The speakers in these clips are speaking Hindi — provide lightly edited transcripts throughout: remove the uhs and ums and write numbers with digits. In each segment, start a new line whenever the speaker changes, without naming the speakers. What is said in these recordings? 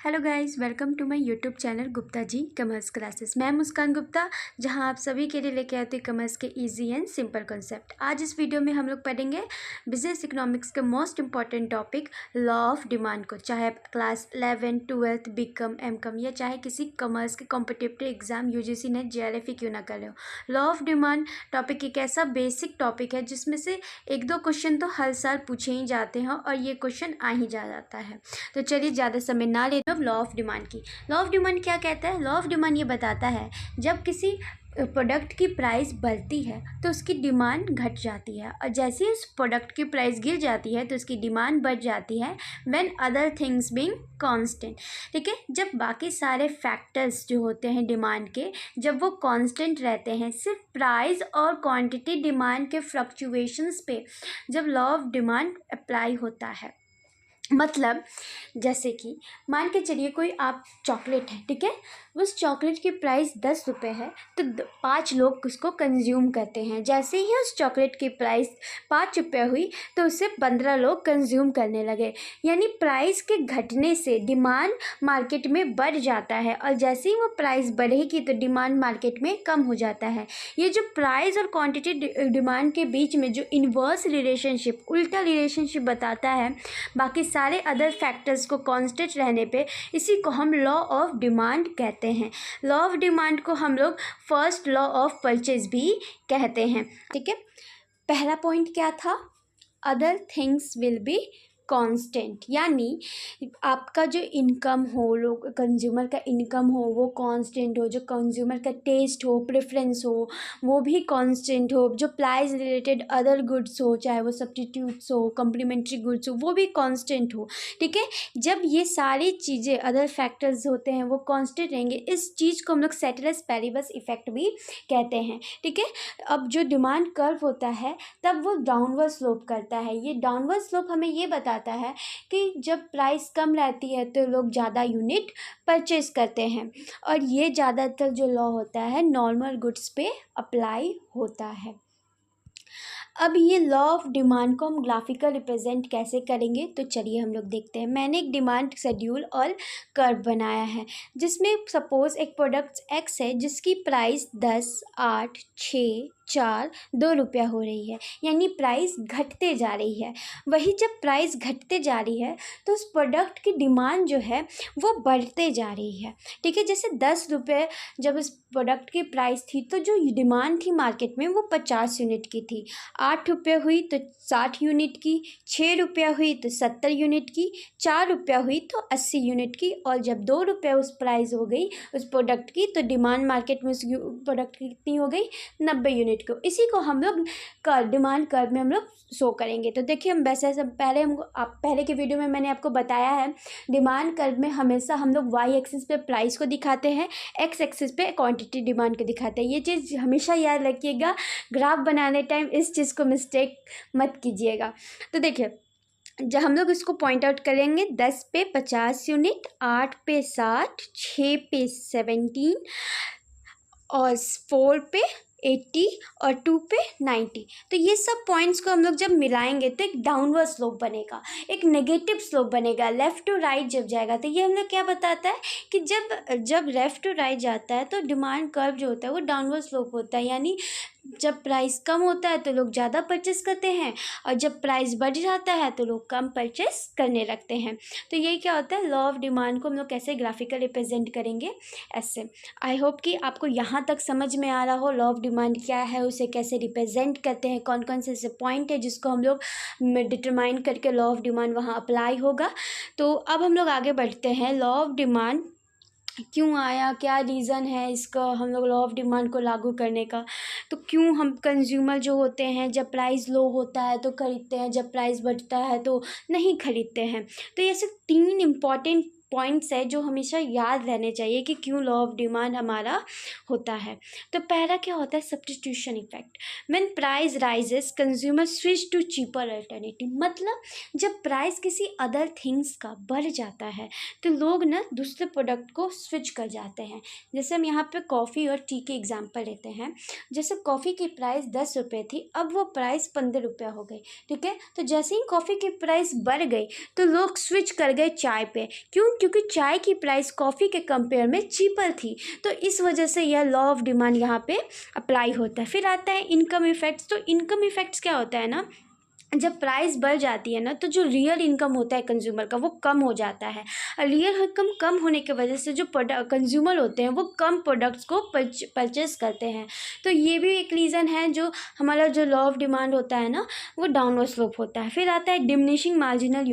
Hello guys, welcome to my YouTube channel Gupta ji Commerce Classes. मैं मुस्कान गुप्ता, जहां आप सभी के लिए लेके आती हूँ कॉमर्स के इजी एंड सिंपल कॉन्सेप्ट। आज इस वीडियो में हम लोग पढ़ेंगे बिजनेस इकोनॉमिक्स के most important topic law of demand को। चाहे आप क्लास 11, 12 बीकॉम, एमकॉम या चाहे किसी कॉमर्स के competitive exam UGC net JRF क्यों ना कर रहे हो, लॉ ऑफ डिमांड टॉपिक एक ऐसा बेसिक टॉपिक है जिसमें से एक दो क्वेश्चन तो हर साल पूछे ही जाते हैं और ये क्वेश्चन आ ही जाता है। तो चलिए ज़्यादा समय ना ले, लॉ ऑफ डिमांड की। लॉ ऑफ डिमांड क्या कहता है? लॉ ऑफ डिमांड ये बताता है जब किसी प्रोडक्ट की प्राइस बढ़ती है तो उसकी डिमांड घट जाती है, और जैसे ही उस प्रोडक्ट की प्राइस गिर जाती है तो उसकी डिमांड बढ़ जाती है। When other things being constant, ठीक है, जब बाकी सारे फैक्टर्स जो होते हैं डिमांड के, जब वो कांस्टेंट रहते हैं, सिर्फ प्राइस और क्वांटिटी डिमांड के फ्लक्चुएशंस पे जब लॉ ऑफ डिमांड अप्लाई होता है। मतलब जैसे कि मान के चलिए कोई आप चॉकलेट है, ठीक है, उस चॉकलेट की प्राइस 10 रुपये है तो 5 लोग उसको कंज्यूम करते हैं। जैसे ही उस चॉकलेट की प्राइस 5 रुपये हुई तो उसे 15 लोग कंज्यूम करने लगे। यानी प्राइस के घटने से डिमांड मार्केट में बढ़ जाता है, और जैसे ही वो प्राइस बढ़ेगी तो डिमांड मार्केट में कम हो जाता है। ये जो प्राइस और क्वांटिटी डिमांड के बीच में जो इन्वर्स रिलेशनशिप, उल्टा रिलेशनशिप बताता है बाकी सारे अदर फैक्टर्स को कांस्टेंट रहने पे, इसी को हम लॉ ऑफ डिमांड कहते हैं। लॉ ऑफ डिमांड को हम लोग फर्स्ट लॉ ऑफ परचेज भी कहते हैं, ठीक है। पहला पॉइंट क्या था? Other things will be constant, यानी आपका जो इनकम हो, लोग कंज्यूमर का इनकम हो वो कांस्टेंट हो, जो कंज्यूमर का टेस्ट हो, प्रेफरेंस हो वो भी कांस्टेंट हो, जो प्राइस रिलेटेड अदर गुड्स हो, चाहे वो सब्स्टिट्यूट्स हो, कम्प्लीमेंट्री गुड्स हो, वो भी कांस्टेंट हो, ठीक है। जब ये सारी चीज़ें अदर फैक्टर्स होते हैं वो कांस्टेंट रहेंगे, इस चीज़ को हम लोग सेटेलस पैरेटस इफेक्ट भी कहते हैं, ठीक है। अब जो डिमांड कर्व होता है तब वो डाउनवर्ड स्लोप करता है। ये डाउनवर्ड स्लोप हमें ये बताता है कि जब प्राइस कम रहती है तो लोग ज़्यादा यूनिट परचेज करते हैं, और ये ज़्यादातर जो लॉ होता है नॉर्मल गुड्स पे अप्लाई होता है। अब ये लॉ ऑफ डिमांड को हम ग्राफिकल रिप्रेजेंट कैसे करेंगे, तो चलिए हम लोग देखते हैं। मैंने एक डिमांड शेड्यूल और कर्व बनाया है जिसमें सपोज एक प्रोडक्ट एक्स है जिसकी प्राइस 10, 8, 6, 4, 2 रुपया हो रही है, यानी प्राइस घटते जा रही है। वही जब प्राइस घटते जा रही है तो उस प्रोडक्ट की डिमांड जो है वो बढ़ते जा रही है, ठीक है। जैसे 10 रुपये जब उस प्रोडक्ट की प्राइस थी तो जो डिमांड थी मार्केट में वो 50 यूनिट की थी। 8 रुपये हुई तो 60 यूनिट की, 6 रुपया हुई तो 70 यूनिट की, 4 रुपया हुई तो 80 यूनिट की, और जब 2 रुपये उस प्राइस हो गई उस प्रोडक्ट की तो डिमांड मार्केट में उस प्रोडक्ट की कितनी हो गई? 90 यूनिट को। इसी को हम लोग डिमांड कर्व में हम लोग शो करेंगे। तो देखिए हम वैसे सब पहले के वीडियो में मैंने आपको बताया है डिमांड कर्व में हमेशा हम लोग वाई एक्सिस पे प्राइस को दिखाते हैं, एक्स एक्सिस पे क्वांटिटी डिमांड को दिखाते हैं। ये चीज़ हमेशा याद रखिएगा, ग्राफ बनाने टाइम इस चीज़ को मिस्टेक मत कीजिएगा। तो देखिए जब हम लोग इसको पॉइंट आउट करेंगे, 10 पे 50 यूनिट, 8 पे 60, 6 पे 17 और 4 पे 80 और 2 पे 90। तो ये सब पॉइंट्स को हम लोग जब मिलाएंगे तो एक डाउनवर्ड स्लोप बनेगा, एक नेगेटिव स्लोप बनेगा, लेफ़्ट टू राइट जब जाएगा। तो ये हम लोग क्या बताता है कि जब लेफ़्ट टू राइट जाता है तो डिमांड कर्व जो होता है वो डाउनवर्ड स्लोप होता है, यानी जब प्राइस कम होता है तो लोग ज़्यादा परचेस करते हैं, और जब प्राइस बढ़ जाता है तो लोग कम परचेस करने लगते हैं। तो यही क्या होता है, लॉ ऑफ डिमांड को हम लोग कैसे ग्राफिकल रिप्रेजेंट करेंगे ऐसे। आई होप कि आपको यहाँ तक समझ में आ रहा हो लॉ ऑफ डिमांड क्या है, उसे कैसे रिप्रेजेंट करते हैं, कौन कौन से ऐसे पॉइंट है जिसको हम लोग डिटरमाइन करके लॉ ऑफ डिमांड वहाँ अप्लाई होगा। तो अब हम लोग आगे बढ़ते हैं। लॉ ऑफ डिमांड क्यों आया, क्या रीज़न है इसका हम लोग लॉ ऑफ डिमांड को लागू करने का। तो क्यों हम कंज्यूमर जो होते हैं जब प्राइस लो होता है तो खरीदते हैं, जब प्राइस बढ़ता है तो नहीं खरीदते हैं। तो ये सिर्फ 3 इम्पॉर्टेंट पॉइंट्स है जो हमेशा याद रहने चाहिए कि क्यों लॉ ऑफ डिमांड हमारा होता है। तो पहला क्या होता है, substitution effect. When price rises consumer switch to cheaper alternative. मतलब जब प्राइस किसी अदर थिंग्स का बढ़ जाता है तो लोग ना दूसरे प्रोडक्ट को स्विच कर जाते हैं। जैसे हम यहाँ पे कॉफ़ी और टी के एग्जाम्पल लेते हैं। जैसे कॉफ़ी की प्राइस 10 रुपये थी, अब वो प्राइस 15 रुपया हो गई, ठीक है। तो जैसे ही कॉफ़ी की प्राइस बढ़ गई तो लोग स्विच कर गए चाय पे। क्यों? क्योंकि चाय की प्राइस कॉफ़ी के कंपेयर में चीपर थी, तो इस वजह से यह लॉ ऑफ डिमांड यहाँ पे अप्लाई होता है। फिर आता है इनकम इफेक्ट्स। तो इनकम इफेक्ट्स क्या होता है ना, जब प्राइस बढ़ जाती है ना तो जो रियल इनकम होता है कंज्यूमर का वो कम हो जाता है। रियल इनकम कम होने की वजह से जो कंज्यूमर होते हैं वो कम प्रोडक्ट्स को परचेस करते हैं। तो ये भी एक रीज़न है जो हमारा जो लॉ ऑफ डिमांड होता है ना वो डाउनवर्ड स्लोप होता है। फिर आता है diminishing marginal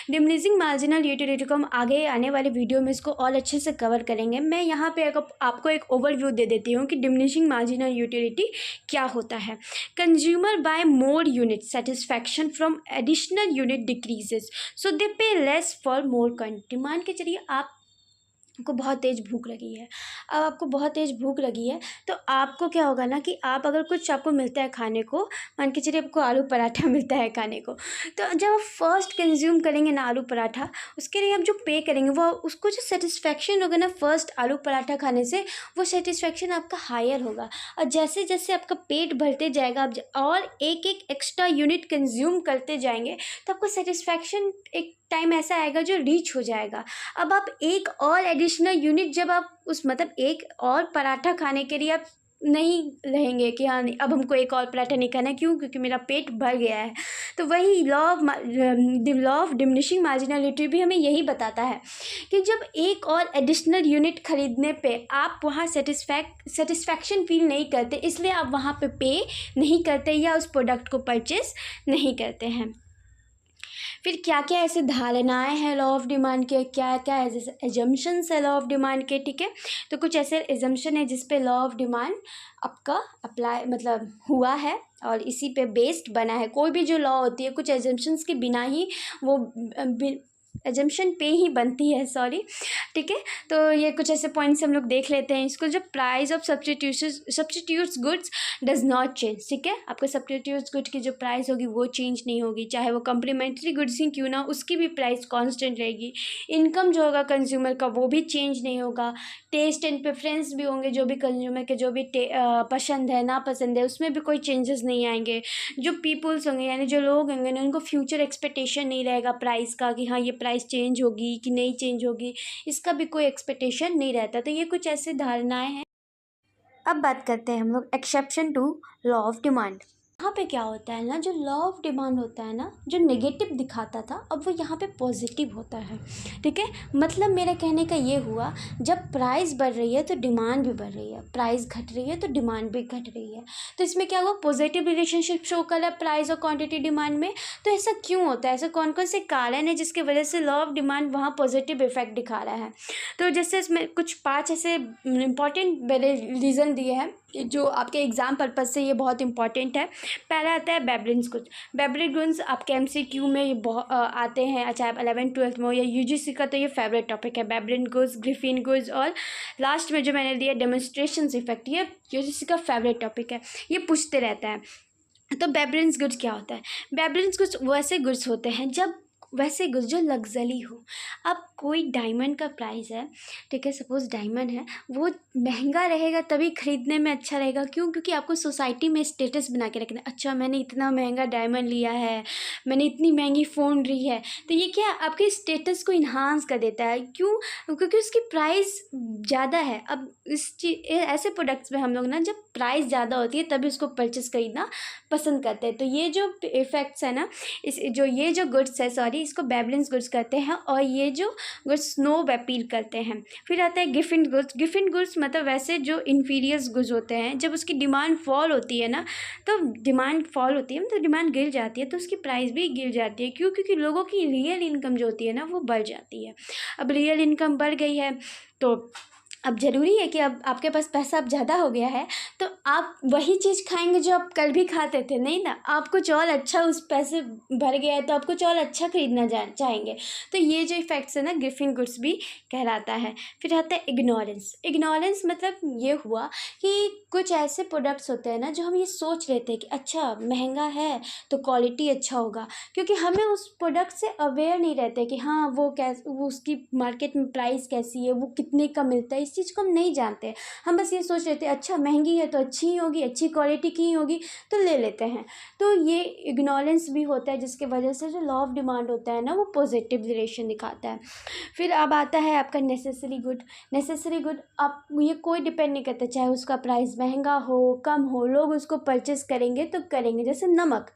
diminishing marginal utility को हम आगे आने वाले वीडियो में इसको और अच्छे से कवर करेंगे। मैं यहाँ पे आपको एक ओवरव्यू दे देती हूँ कि डिमिनिशिंग मार्जिनल यूटिलिटी क्या होता है। Consumer buy more units, satisfaction from additional unit decreases, so they pay less for more content। Demand के जरिए आपको बहुत तेज़ भूख लगी है, अब आपको बहुत तेज़ भूख लगी है तो आपको क्या होगा ना कि आप अगर कुछ आपको मिलता है खाने को, मान के चलिए आपको आलू पराठा मिलता है खाने को, तो जब आप फर्स्ट कंज्यूम करेंगे ना आलू पराठा, उसके लिए आप जो पे करेंगे वो उसको जो सेटिस्फेक्शन होगा ना फर्स्ट आलू पराठा खाने से, वो सेटिस्फेक्शन आपका हायर होगा। और जैसे जैसे आपका पेट भरते जाएगा आप और एक एक एक्स्ट्रा यूनिट कंज्यूम करते जाएंगे तो आपको सेटिस्फेक्शन एक टाइम ऐसा आएगा जो रीच हो जाएगा। अब आप एक और एडिशनल यूनिट जब आप उस मतलब एक और पराठा खाने के लिए आप नहीं रहेंगे कि हाँ नहीं अब हमको एक और पराठा नहीं खाना है, क्यों? क्योंकि मेरा पेट भर गया है। तो वही लॉ ऑफ डिमिनिशिंग मार्जिनलिटी भी हमें यही बताता है कि जब एक और एडिशनल यूनिट खरीदने पे आप वहाँ सेटिस्फैक्शन फील नहीं करते, इसलिए आप वहाँ पे नहीं करते या उस प्रोडक्ट को परचेस नहीं करते हैं। फिर क्या क्या ऐसे धारणाएं हैं लॉ ऑफ डिमांड के, क्या क्या ऐसे एजम्पशंस है लॉ ऑफ डिमांड के, ठीक है। तो कुछ ऐसे एजम्पशन है जिस पे लॉ ऑफ डिमांड आपका अप्लाई मतलब हुआ है और इसी पे बेस्ड बना है। कोई भी जो लॉ होती है कुछ एजम्पशंस के बिना ही वो एजम्पशन पे ही बनती है, सॉरी, ठीक है। तो ये कुछ ऐसे पॉइंट्स हम लोग देख लेते हैं इसको। जब price of substitutes goods does not change, ठीक है, आपको सब्स्टिट्यूट्स गुड की जो प्राइस होगी वो चेंज नहीं होगी, चाहे वो कम्प्लीमेंट्री गुड्स ही क्यों ना उसकी भी प्राइस कांस्टेंट रहेगी। इनकम जो होगा कंज्यूमर का वो भी चेंज नहीं होगा। टेस्ट एंड प्रेफरेंस भी होंगे, जो भी कंज्यूमर के जो भी पसंद है नापसंद है उसमें भी कोई चेंजेस नहीं आएंगे। जो पीपल्स होंगे यानी जो लोग होंगे ना उनको फ्यूचर एक्सपेक्टेशन नहीं रहेगा प्राइस का कि हाँ ये प्राइस चेंज होगी कि नहीं चेंज होगी, इसका भी कोई एक्सपेक्टेशन नहीं रहता। तो ये कुछ ऐसी धारणाएं हैं। अब बात करते हैं हम लोग exception to law of demand. यहाँ पे क्या होता है ना, जो लॉ ऑफ डिमांड होता है ना जो नेगेटिव दिखाता था अब वो यहाँ पे पॉजिटिव होता है, ठीक है। मतलब मेरा कहने का ये हुआ जब प्राइस बढ़ रही है तो डिमांड भी बढ़ रही है, प्राइस घट रही है तो डिमांड भी घट रही है। तो इसमें क्या हुआ, पॉजिटिव रिलेशनशिप शो कर रहा है प्राइस और क्वांटिटी डिमांड में। तो ऐसा क्यों होता है, ऐसे कौन कौन से कारण है जिसकी वजह से लॉ ऑफ डिमांड वहाँ पॉजिटिव इफेक्ट दिखा रहा है। तो जैसे इसमें कुछ 5 ऐसे इंपॉर्टेंट रीज़न दिए हैं जो आपके एग्जाम पर्पज से ये बहुत इंपॉर्टेंट है। पहला आता है बेबलिन्स गुड्स। बेबलिन गुड्स आपके MCQ में ये बहुत आते हैं, चाहे 11th 12th में हो या UGC का, तो ये फेवरेट टॉपिक है बेबलिन गुड्स, ग्रिफिन गुड्स, और लास्ट में जो मैंने दिया डेमोन्स्ट्रेशन इफेक्ट, ये UGC का फेवरेट टॉपिक है, ये पूछते रहता है। तो बेबलिन्स गुड्स क्या होता है, बेबलिन्स गुड्स वैसे गुड्स होते हैं वैसे गुड्स जो लग्जरी हो। अब कोई डायमंड का प्राइस है, ठीक है, सपोज डायमंड है, वो महंगा रहेगा तभी ख़रीदने में अच्छा रहेगा, क्यों? क्योंकि आपको सोसाइटी में स्टेटस बना के रखना, अच्छा मैंने इतना महंगा डायमंड लिया है, मैंने इतनी महंगी फ़ोन ली है, तो ये क्या आपके स्टेटस को इन्हांस कर देता है। क्यों? क्योंकि उसकी प्राइस ज़्यादा है। अब ऐसे प्रोडक्ट्स में हम लोग ना जब प्राइस ज़्यादा होती है तभी उसको परचेस खरीदना पसंद करते हैं। तो ये जो इफ़ेक्ट्स है ना, ये जो गुड्स है, सॉरी, इसको बेबलिन्स गुड्स कहते हैं, और ये जो गुड्स स्नोब अपील करते हैं। फिर आता है गिफिन गुड्स। गिफिन गुड्स मतलब वैसे जो इन्फीरियस गुड्स होते हैं, जब उसकी डिमांड फॉल होती है ना, तो डिमांड फॉल होती है मतलब डिमांड गिर जाती है तो उसकी प्राइस भी गिर जाती है। क्यों? क्योंकि लोगों की रियल इनकम जो होती है ना वो बढ़ जाती है। अब रियल इनकम बढ़ गई है तो अब ज़रूरी है कि अब आपके पास पैसा अब ज़्यादा हो गया है तो आप वही चीज़ खाएंगे जो आप कल भी खाते थे, नहीं ना, आप कुछ और अच्छा, उस पैसे भर गया है तो आप कुछ और अच्छा खरीदना चाहेंगे। तो ये जो इफ़ेक्ट्स है ना गिफिन गुड्स भी कहलाता है। फिर आता है इग्नोरेंस। इग्नोरेंस मतलब ये हुआ कि कुछ ऐसे प्रोडक्ट्स होते हैं ना जो हम ये सोच लेते हैं कि अच्छा महंगा है तो क्वालिटी अच्छा होगा, क्योंकि हमें उस प्रोडक्ट से अवेयर नहीं रहते कि हाँ वो उसकी मार्केट में प्राइस कैसी है, वो कितने का मिलता है, इस चीज़ को हम नहीं जानते। हम बस ये सोच लेते हैं अच्छा महंगी है तो अच्छी ही होगी, अच्छी क्वालिटी की ही होगी, तो ले लेते हैं। तो ये इग्नोरेंस भी होता है, जिसके वजह से जो लॉ ऑफ डिमांड होता है ना वो पॉजिटिव रिलेशन दिखाता है। फिर अब आता है आपका नेसेसरी गुड। नेसेसरी गुड आप ये कोई डिपेंड नहीं करता, चाहे उसका प्राइस महंगा हो कम हो, लोग उसको परचेस करेंगे तो करेंगे। जैसे नमक,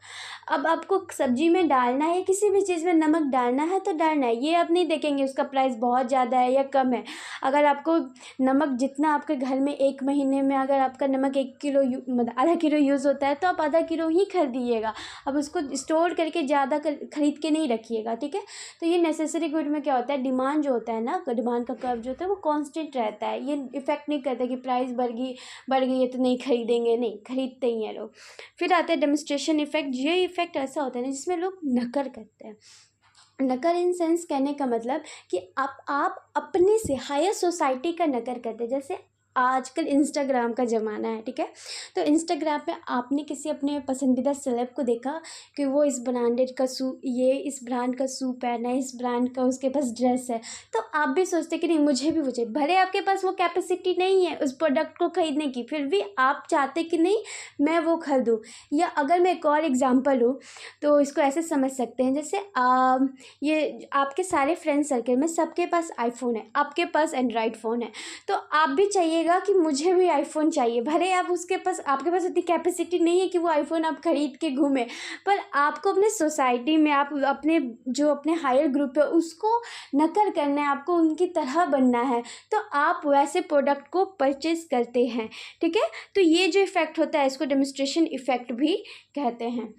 अब आपको सब्जी में डालना है, किसी भी चीज़ में नमक डालना है तो डालना है, ये आप नहीं देखेंगे उसका प्राइस बहुत ज़्यादा है या कम है। अगर आपको नमक जितना आपके घर में एक महीने में अगर आपका नमक 1 किलो मतलब आधा किलो यूज़ होता है तो आप आधा किलो ही खरीदिएगा, अब उसको स्टोर करके ज़्यादा खरीद के नहीं रखिएगा, ठीक है। तो ये नेसेसरी गुड में क्या होता है, डिमांड जो होता है ना, डिमांड का कर्व जो होता है वो कांस्टेंट रहता है, ये इफेक्ट नहीं करता कि प्राइस बढ़ गई है तो नहीं खरीदेंगे, नहीं खरीदते ही हैं लोग। फिर आता है डेमोन्स्ट्रेशन इफेक्ट। ये इफेक्ट ऐसा होता है ना जिसमें लोग नकल करते हैं। नकल इन सेंस कहने का मतलब कि आप अपने से हायर सोसाइटी का नकल करते हैं। जैसे आजकल इंस्टाग्राम का ज़माना है, ठीक है, तो इंस्टाग्राम पे आपने किसी अपने पसंदीदा सेलेब को देखा कि वो इस इस ब्रांड का शू पहना है, इस ब्रांड का उसके पास ड्रेस है, तो आप भी सोचते कि नहीं मुझे भी मुझे भले आपके पास वो कैपेसिटी नहीं है उस प्रोडक्ट को ख़रीदने की, फिर भी आप चाहते कि नहीं मैं वो खरीदूँ। या अगर मैं एक और एग्जांपल लूँ तो इसको ऐसे समझ सकते हैं, जैसे ये आपके सारे फ्रेंड सर्कल में सबके पास आईफोन है, आपके पास एंड्रॉयड फ़ोन है, तो आप भी चाहिएगा कि मुझे भी आईफोन चाहिए। भले आप आपके पास उतनी कैपेसिटी नहीं है कि वो आईफोन आप खरीद के घूमें, पर आपको अपने सोसाइटी में आप अपने हायर ग्रुप है उसको नकल करना है, आपको उनकी तरह बनना है, तो आप वैसे प्रोडक्ट को परचेज करते हैं, ठीक है। तो ये जो इफ़ेक्ट होता है इसको डेमोन्स्ट्रेशन इफ़ेक्ट भी कहते हैं।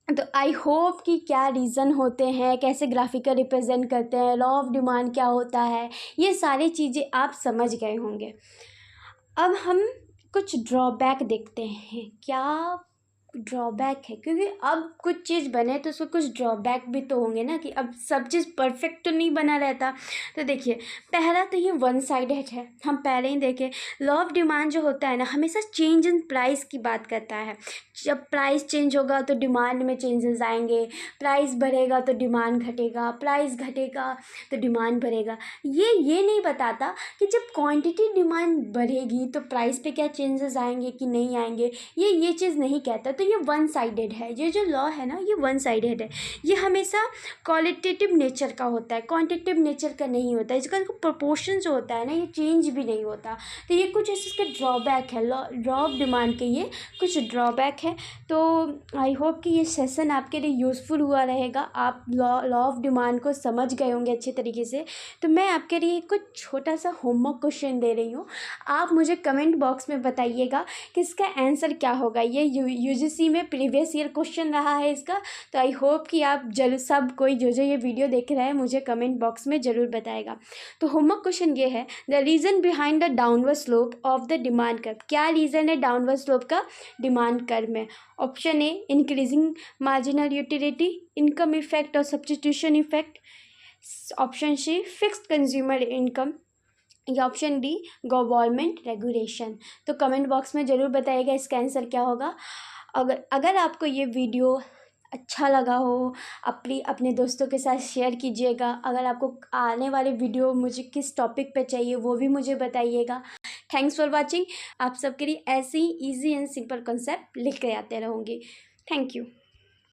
तो आई होप कि क्या रीज़न होते हैं, कैसे ग्राफिकल रिप्रेजेंट करते हैं, लॉ ऑफ डिमांड क्या होता है, ये सारी चीज़ें आप समझ गए होंगे। अब हम कुछ ड्रॉबैक देखते हैं, क्या ड्रॉबैक है, क्योंकि अब कुछ चीज़ बने तो उसको कुछ ड्रॉबैक भी तो होंगे ना, कि अब सब चीज़ परफेक्ट तो नहीं बना रहता। तो देखिए पहला तो ये वन साइडेड है, हम पहले ही देखें लॉ ऑफ डिमांड जो होता है ना हमेशा चेंज इन प्राइस की बात करता है। जब प्राइस चेंज होगा तो डिमांड में चेंजेस आएंगे, प्राइस बढ़ेगा तो डिमांड घटेगा, प्राइस घटेगा तो डिमांड बढ़ेगा। ये नहीं बताता कि जब क्वांटिटी डिमांड बढ़ेगी तो प्राइस पे क्या चेंजेस आएंगे कि नहीं आएंगे, ये चीज़ नहीं कहता। तो ये वन साइडेड है, ये जो लॉ है ना ये वन साइडेड है, ये हमेशा क्वालिटेटिव नेचर का होता है, क्वांटिटेटिव नेचर का नहीं होता है। इसका प्रोपोर्शन जो होता है ना ये चेंज भी नहीं होता। तो ये कुछ इसके ड्रॉबैक है, लॉ ऑफ डिमांड के ये कुछ ड्रॉबैक है। तो आई होप कि ये सेशन आपके लिए यूज़फुल हुआ रहेगा, आप लॉ ऑफ डिमांड को समझ गए होंगे अच्छे तरीके से। तो मैं आपके लिए कुछ छोटा सा होमवर्क क्वेश्चन दे रही हूँ, आप मुझे कमेंट बॉक्स में बताइएगा कि इसका आंसर क्या होगा। ये यूजीसी में प्रीवियस ईयर क्वेश्चन रहा है इसका। तो आई होप कि आप सब कोई जो ये वीडियो देख रहा है मुझे कमेंट बॉक्स में ज़रूर बताएगा। तो होमवर्क क्वेश्चन ये है, the reason behind the downward slope of the demand curve. क्या रीज़न है डाउनवर्ड स्लोप का डिमांड कर्व में? Option A increasing marginal utility, income effect और substitution effect, option C fixed consumer income, या ऑप्शन डी गवर्नमेंट रेगुलेशन। तो कमेंट बॉक्स में ज़रूर बताइएगा इसका आंसर क्या होगा। अगर आपको ये वीडियो अच्छा लगा हो अपने दोस्तों के साथ शेयर कीजिएगा। अगर आपको आने वाले वीडियो मुझे किस टॉपिक पे चाहिए वो भी मुझे बताइएगा। Thanks for watching. आप सबके लिए ऐसे ही ईजी एंड सिंपल कॉन्सेप्ट लिख के आते रहूँगी। Thank you.